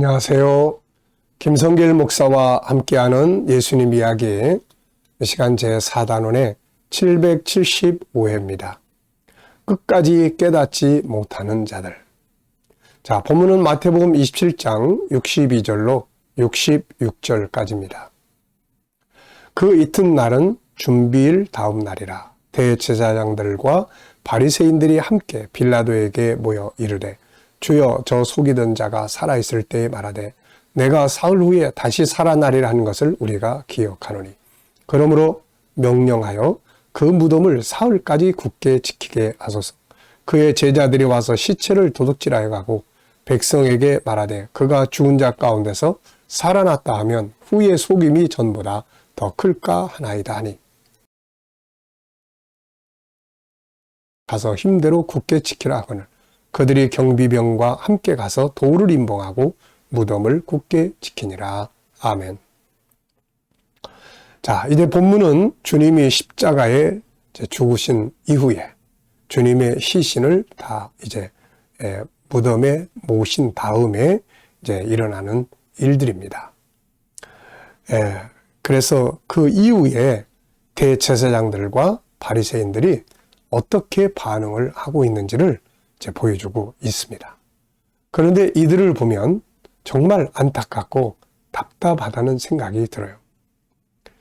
안녕하세요. 김성길 목사와 함께하는 예수님 이야기, 이 시간 제4단원의 775회입니다. 끝까지 깨닫지 못하는 자들. 자, 본문은 마태복음 27장 62절로 66절까지입니다. 그 이튿날은 준비일 다음 날이라. 대제사장들과 바리새인들이 함께 빌라도에게 모여 이르되, 주여, 저 속이던 자가 살아있을 때에 말하되 내가 사흘 후에 다시 살아나리라 하는 것을 우리가 기억하노니, 그러므로 명령하여 그 무덤을 사흘까지 굳게 지키게 하소서. 그의 제자들이 와서 시체를 도둑질하여 가고 백성에게 말하되 그가 죽은 자 가운데서 살아났다 하면 후에 속임이 전보다 더 클까 하나이다 하니, 가서 힘대로 굳게 지키라 하거늘 그들이 경비병과 함께 가서 돌을 임봉하고 무덤을 굳게 지키니라. 아멘. 자, 이제 본문은 주님이 십자가에 죽으신 이후에 주님의 시신을 다 이제 무덤에 모신 다음에 이제 일어나는 일들입니다. 그래서 그 이후에 대제사장들과 바리새인들이 어떻게 반응을 하고 있는지를 이제 보여주고 있습니다. 그런데 이들을 보면 정말 안타깝고 답답하다는 생각이 들어요.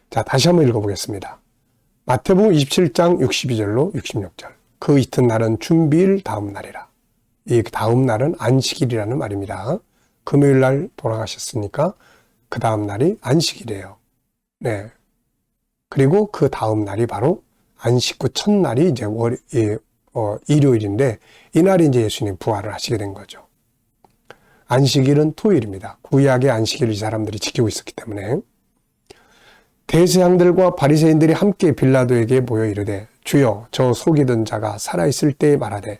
자, 다시 한번 읽어보겠습니다. 마태복음 27장 62절로 66절. 그 이튿날은 준비일 다음 날이라. 이 다음 날은 안식일이라는 말입니다. 금요일 날 돌아가셨으니까 그 다음 날이 안식일이에요. 네. 그리고 그 다음 날이 바로 안식 후 첫날이 이제 일요일인데, 이날이 이제 예수님 부활을 하시게 된 거죠. 안식일은 토요일입니다. 구약의 안식일을 이 사람들이 지키고 있었기 때문에. 대제사장들과 바리새인들이 함께 빌라도에게 모여 이르되, 주여, 저 속이던 자가 살아있을 때에 말하되,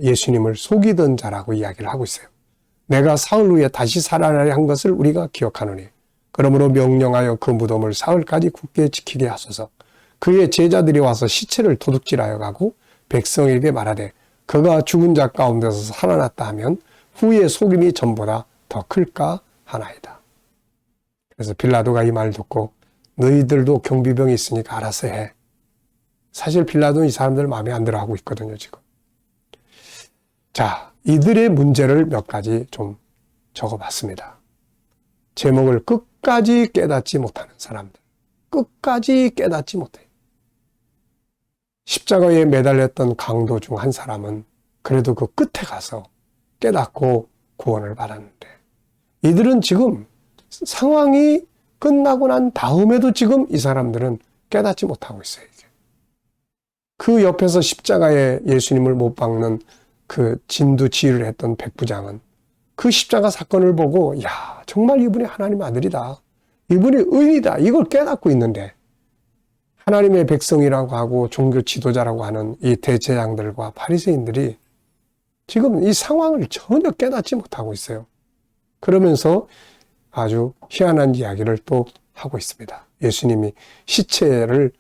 예수님을 속이던 자라고 이야기를 하고 있어요. 내가 사흘 후에 다시 살아나리 한 것을 우리가 기억하노니, 그러므로 명령하여 그 무덤을 사흘까지 굳게 지키게 하소서. 그의 제자들이 와서 시체를 도둑질하여 가고 백성에게 말하되 그가 죽은 자 가운데서 살아났다 하면 후에 속임이 전보다 더 클까 하나이다. 그래서 빌라도가 이 말 듣고, 너희들도 경비병이 있으니까 알아서 해. 사실 빌라도는 이 사람들 마음에 안 들어 하고 있거든요, 지금. 자, 이들의 문제를 몇 가지 좀 적어봤습니다. 제목을 끝까지 깨닫지 못하는 사람들. 끝까지 깨닫지 못해. 십자가에 매달렸던 강도 중 한 사람은 그래도 그 끝에 가서 깨닫고 구원을 받았는데, 이들은 지금 상황이 끝나고 난 다음에도 지금 이 사람들은 깨닫지 못하고 있어요. 이제. 그 옆에서 십자가에 예수님을 못 박는 그 진두지휘를 했던 백부장은 그 십자가 사건을 보고, 야, 정말 이분이 하나님의 아들이다, 이분이 의인이다, 이걸 깨닫고 있는데, 하나님의 백성이라고 하고 종교 지도자라고 하는 이 대제사장들과 바리새인들이 지금 이 상황을 전혀 깨닫지 못하고 있어요. 그러면서 아주 희한한 이야기를 또 하고 있습니다. 예수님이 시체를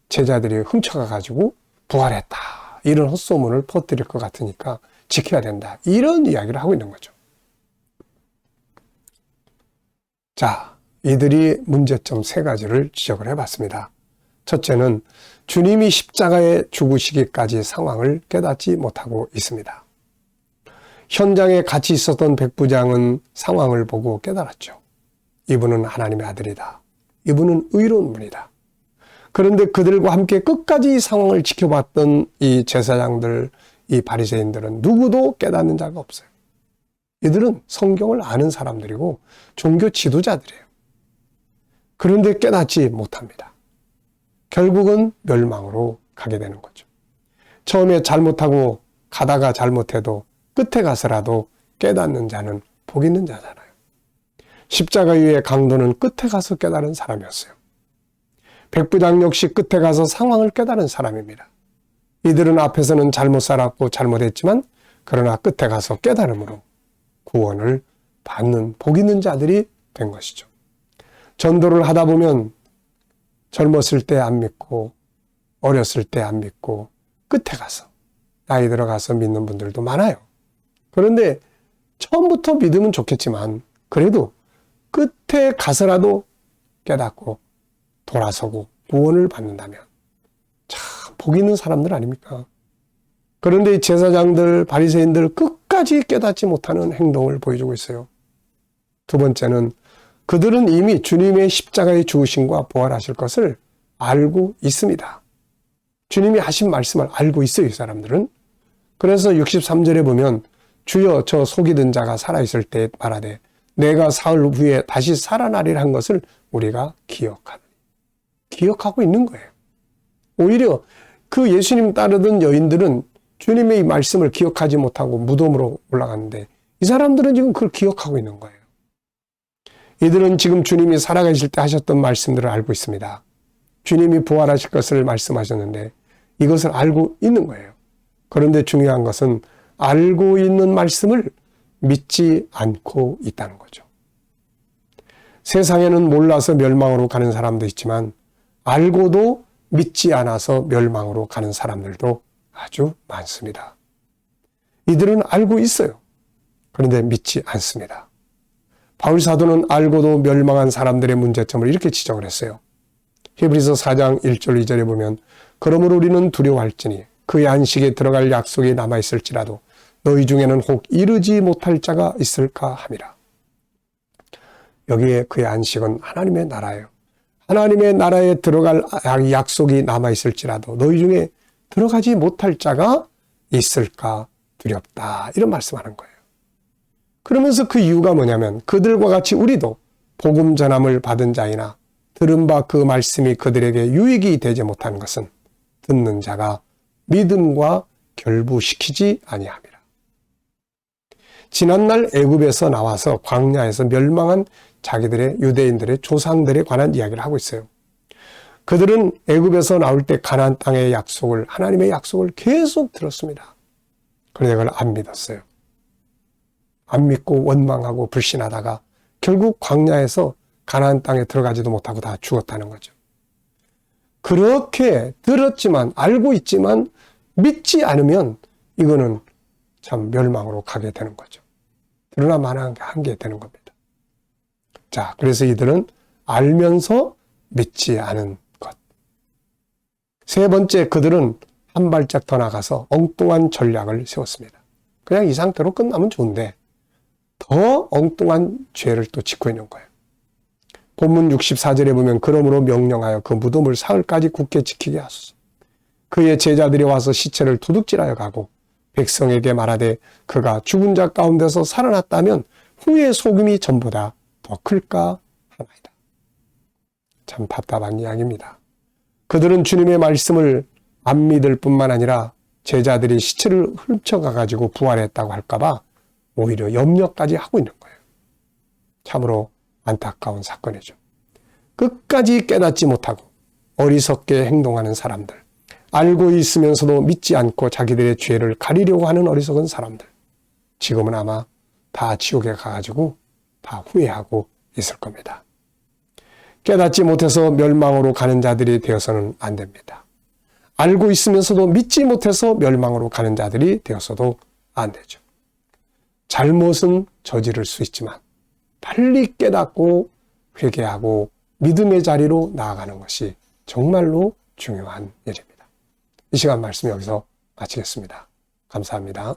제자들이 훔쳐가 가지고 부활했다, 이런 헛소문을 퍼뜨릴 것 같으니까 지켜야 된다, 이런 이야기를 하고 있는 거죠. 자, 이들이 문제점 3가지를 지적을 해봤습니다. 첫째는 주님이 십자가에 죽으시기까지 상황을 깨닫지 못하고 있습니다. 현장에 같이 있었던 백부장은 상황을 보고 깨달았죠. 이분은 하나님의 아들이다, 이분은 의로운 분이다. 그런데 그들과 함께 끝까지 이 상황을 지켜봤던 이 제사장들, 이 바리새인들은 누구도 깨닫는 자가 없어요. 이들은 성경을 아는 사람들이고 종교 지도자들이에요. 그런데 깨닫지 못합니다. 결국은 멸망으로 가게 되는 거죠. 처음에 잘못하고 가다가 잘못해도 끝에 가서라도 깨닫는 자는 복 있는 자잖아요. 십자가 위의 강도는 끝에 가서 깨달은 사람이었어요. 백부장 역시 끝에 가서 상황을 깨달은 사람입니다. 이들은 앞에서는 잘못 살았고 잘못했지만, 그러나 끝에 가서 깨달음으로 구원을 받는 복 있는 자들이 된 것이죠. 전도를 하다 보면 젊었을 때 안 믿고 어렸을 때 안 믿고 끝에 가서 나이 들어가서 믿는 분들도 많아요. 그런데 처음부터 믿으면 좋겠지만 그래도 끝에 가서라도 깨닫고 돌아서고 구원을 받는다면 참 복 있는 사람들 아닙니까? 그런데 이 제사장들, 바리새인들 끝까지 깨닫지 못하는 행동을 보여주고 있어요. 두 번째는 그들은 이미 주님의 십자가의 죽으심과 부활하실 것을 알고 있습니다. 주님이 하신 말씀을 알고 있어요, 이 사람들은. 그래서 63절에 보면 주여 저 속이던 자가 살아있을 때 말하되 내가 사흘 후에 다시 살아나리라 한 것을 우리가 기억하고 있는 거예요. 오히려 그 예수님 따르던 여인들은 주님의 이 말씀을 기억하지 못하고 무덤으로 올라갔는데 이 사람들은 지금 그걸 기억하고 있는 거예요. 이들은 지금 주님이 살아계실 때 하셨던 말씀들을 알고 있습니다. 주님이 부활하실 것을 말씀하셨는데 이것을 알고 있는 거예요. 그런데 중요한 것은 알고 있는 말씀을 믿지 않고 있다는 거죠. 세상에는 몰라서 멸망으로 가는 사람도 있지만 알고도 믿지 않아서 멸망으로 가는 사람들도 아주 많습니다. 이들은 알고 있어요. 그런데 믿지 않습니다. 바울 사도는 알고도 멸망한 사람들의 문제점을 이렇게 지적을 했어요. 히브리서 4장 1절 2절에 보면 그러므로 우리는 두려워할지니 그의 안식에 들어갈 약속이 남아있을지라도 너희 중에는 혹 이르지 못할 자가 있을까 함이라. 여기에 그의 안식은 하나님의 나라예요. 하나님의 나라에 들어갈 약속이 남아있을지라도 너희 중에 들어가지 못할 자가 있을까 두렵다. 이런 말씀하는 거예요. 그러면서 그 이유가 뭐냐면 그들과 같이 우리도 복음 전함을 받은 자이나 들은 바 그 말씀이 그들에게 유익이 되지 못한 것은 듣는 자가 믿음과 결부시키지 아니함이라. 지난날 애굽에서 나와서 광야에서 멸망한 자기들의 유대인들의 조상들에 관한 이야기를 하고 있어요. 그들은 애굽에서 나올 때 가나안 땅의 약속을 하나님의 약속을 계속 들었습니다. 그런데 그걸 안 믿었어요. 안 믿고 원망하고 불신하다가 결국 광야에서 가나안 땅에 들어가지도 못하고 다 죽었다는 거죠. 그렇게 들었지만 알고 있지만 믿지 않으면 이거는 참 멸망으로 가게 되는 거죠. 그러나 만한 게 되는 겁니다. 자, 그래서 이들은 알면서 믿지 않은 것. 세 번째, 그들은 한 발짝 더 나가서 엉뚱한 전략을 세웠습니다. 그냥 이 상태로 끝나면 좋은데 더 엉뚱한 죄를 또 짓고 있는 거예요. 본문 64절에 보면 그러므로 명령하여 그 무덤을 사흘까지 굳게 지키게 하소서. 그의 제자들이 와서 시체를 도둑질하여 가고 백성에게 말하되 그가 죽은 자 가운데서 살아났다면 후의 속임이 전보다 더 클까 하나이다. 참 답답한 이야기입니다. 그들은 주님의 말씀을 안 믿을 뿐만 아니라 제자들이 시체를 훔쳐가가지고 부활했다고 할까봐 오히려 염려까지 하고 있는 거예요. 참으로 안타까운 사건이죠. 끝까지 깨닫지 못하고 어리석게 행동하는 사람들, 알고 있으면서도 믿지 않고 자기들의 죄를 가리려고 하는 어리석은 사람들, 지금은 아마 다 지옥에 가가지고 다 후회하고 있을 겁니다. 깨닫지 못해서 멸망으로 가는 자들이 되어서는 안 됩니다. 알고 있으면서도 믿지 못해서 멸망으로 가는 자들이 되어서도 안 되죠. 잘못은 저지를 수 있지만 빨리 깨닫고 회개하고 믿음의 자리로 나아가는 것이 정말로 중요한 일입니다. 이 시간 말씀 여기서 마치겠습니다. 감사합니다.